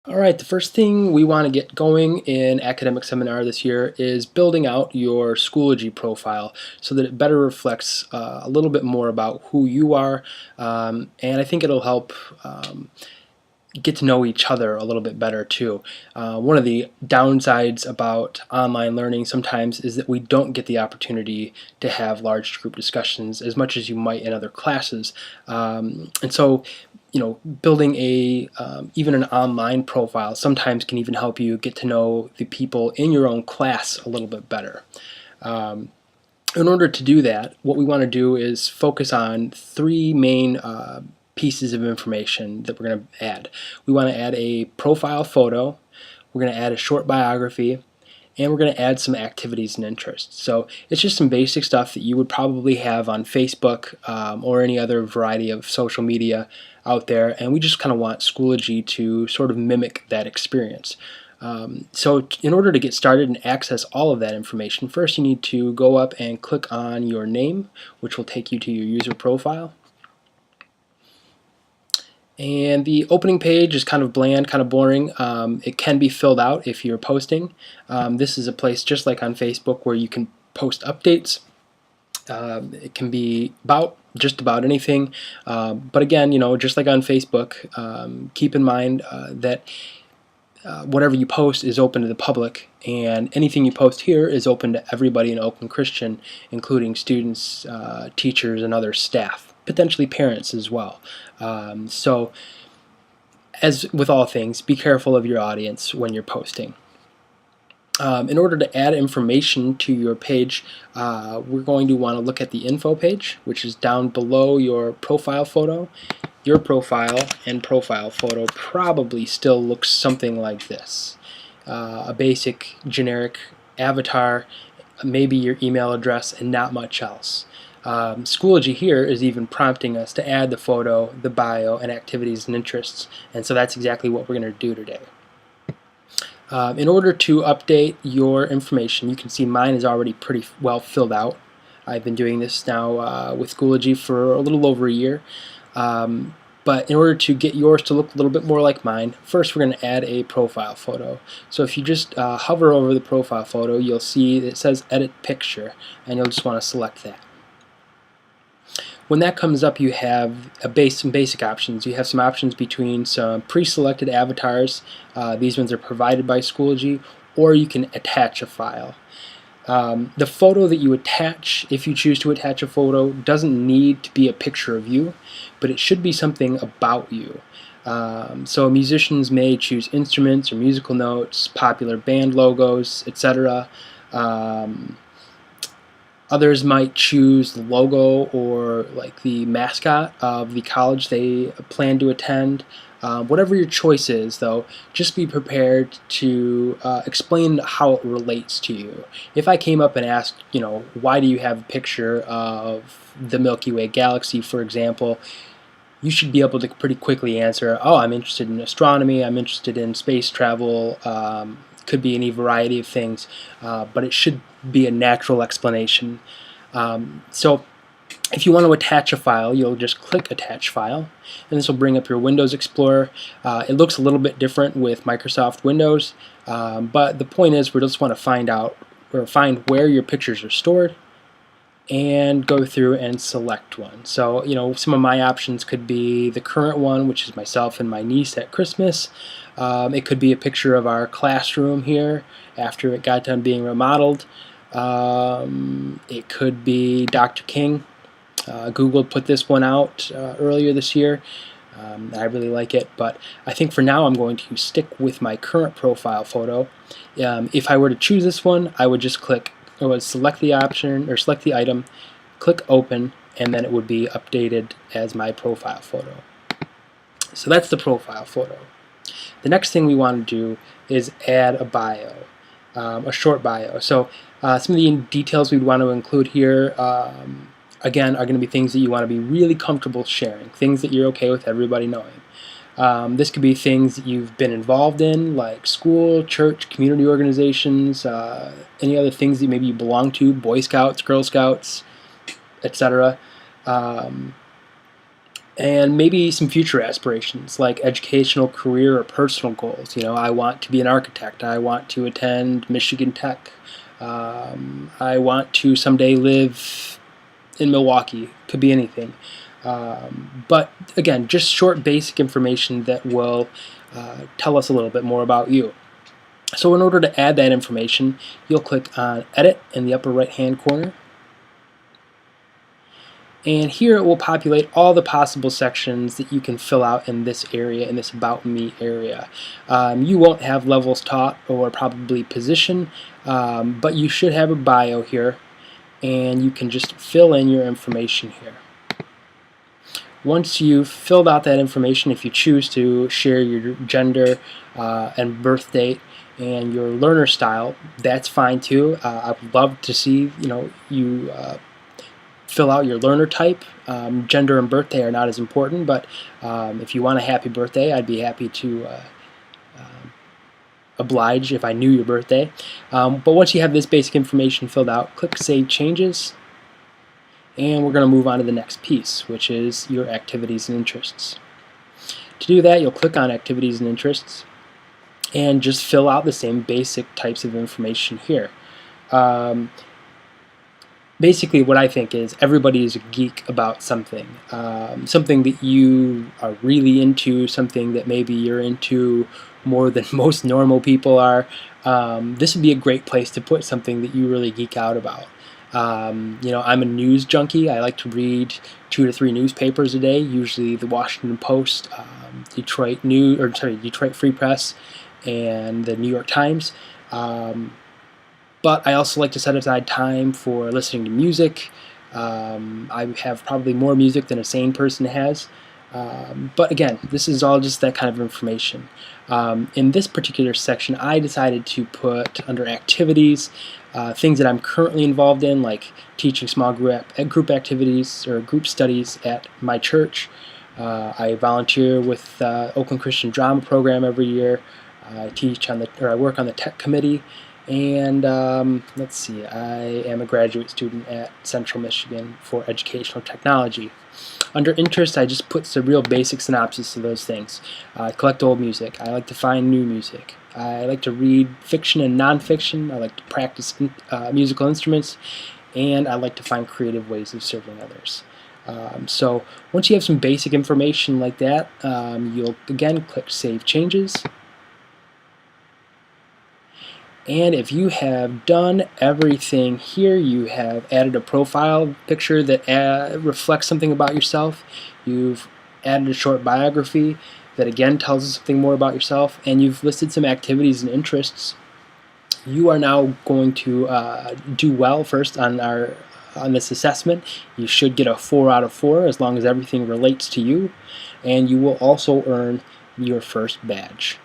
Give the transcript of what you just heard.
All right, the first thing we want to get going in academic seminar this year is building out your Schoology profile so that it better reflects a little bit more about who you are, and I think it'll help get to know each other a little bit better too. One of the downsides about online learning sometimes is that we don't get the opportunity to have large group discussions as much as you might in other classes, and so building a even an online profile sometimes can even help you get to know the people in your own class a little bit better. In order to do that, what we want to do is focus on three main pieces of information that we're going to add. We want to add a profile photo, we're going to add a short biography, and we're going to add some activities and interests. So it's just some basic stuff that you would probably have on Facebook or any other variety of social media out there, and we just kind of want Schoology to sort of mimic that experience. So in order to get started and access all of that information, first you need to go up and click on your name, which will take you to your user profile. And the opening page is kind of bland, kind of boring. It can be filled out if you're posting. This is a place just like on Facebook where you can post updates. It can be about just about anything. But again, just like on Facebook, keep in mind that whatever you post is open to the public, and anything you post here is open to everybody in Oakland Christian, including students, teachers, and other staff, potentially parents as well. So as with all things, be careful of your audience when you're posting. In order to add information to your page, we're going to want to look at the info page, which is down below your profile photo. Your profile and profile photo probably still looks something like this. A basic generic avatar, maybe your email address, and not much else. Schoology here is even prompting us to add the photo, the bio, and activities and interests, and so that's exactly what we're going to do today. In order to update your information, you can see mine is already pretty well filled out. I've been doing this now with Schoology for a little over a year. But in order to get yours to look a little bit more like mine, first we're going to add a profile photo. So if you just hover over the profile photo, you'll see that it says Edit Picture, and you'll just want to select that. When that comes up, you have some basic options. You have some options between some pre-selected avatars. These ones are provided by Schoology, or you can attach a file. The photo that you attach, if you choose to attach a photo, doesn't need to be a picture of you, but it should be something about you. So musicians may choose instruments or musical notes, popular band logos, etc. Others might choose the logo or like the mascot of the college they plan to attend. Whatever your choice is, though, just be prepared to explain how it relates to you. If I came up and asked, why do you have a picture of the Milky Way galaxy, for example, you should be able to pretty quickly answer, oh, I'm interested in astronomy, I'm interested in space travel, could be any variety of things, but it should be a natural explanation. So if you want to attach a file, you'll just click Attach File, and this will bring up your Windows Explorer. It looks a little bit different with Microsoft Windows, but the point is we just want to find where your pictures are stored and go through and select one. So, some of my options could be the current one, which is myself and my niece at Christmas. It could be a picture of our classroom here after it got done being remodeled. It could be Dr. King. Google put this one out earlier this year. I really like it, but I think for now I'm going to stick with my current profile photo. If I were to choose this one, I would just select the option or select the item, click Open, and then it would be updated as my profile photo. So that's the profile photo. The next thing we want to do is add a bio, a short bio. So some of the details we'd want to include here, again, are going to be things that you want to be really comfortable sharing, things that you're okay with everybody knowing. This could be things that you've been involved in, like school, church, community organizations, any other things that maybe you belong to, Boy Scouts, Girl Scouts, etc. And and maybe some future aspirations like educational, career, or personal goals. I want to be an architect. I want to attend Michigan Tech. I want to someday live in Milwaukee. Could be anything. But again, just short, basic information that will tell us a little bit more about you. So in order to add that information, you'll click on Edit in the upper right-hand corner. And here it will populate all the possible sections that you can fill out in this area, in this About Me area. You won't have levels taught or probably position, but you should have a bio here, and you can just fill in your information here. Once you've filled out that information, if you choose to share your gender and birth date and your learner style, that's fine too. I would love to see you fill out your learner type. Gender and birthday are not as important, but if you want a happy birthday, I'd be happy to oblige if I knew your birthday. But once you have this basic information filled out, click Save Changes, and we're going to move on to the next piece, which is your activities and interests. To do that, you'll click on Activities and Interests and just fill out the same basic types of information here. Basically, what I think is everybody is a geek about something. Something that you are really into, something that maybe you're into more than most normal people are. This would be a great place to put something that you really geek out about. I'm a news junkie. I like to read 2 to 3 newspapers a day, usually the Washington Post, Detroit Free Press, and the New York Times. But I also like to set aside time for listening to music. I have probably more music than a sane person has. But again, this is all just that kind of information. In this particular section, I decided to put under activities things that I'm currently involved in, like teaching small group activities or group studies at my church. I volunteer with Oakland Christian Drama Program every year. I work on the tech committee. And let's see, I am a graduate student at Central Michigan for educational technology. Under interest, I just put some real basic synopsis of those things. I collect old music. I like to find new music. I like to read fiction and nonfiction. I like to practice musical instruments. And I like to find creative ways of serving others. So once you have some basic information like that, you'll again click Save Changes. And if you have done everything here, you have added a profile picture that reflects something about yourself, you've added a short biography that again tells us something more about yourself, and you've listed some activities and interests, you are now going to do well first on this assessment. You should get a 4 out of 4 as long as everything relates to you, and you will also earn your first badge.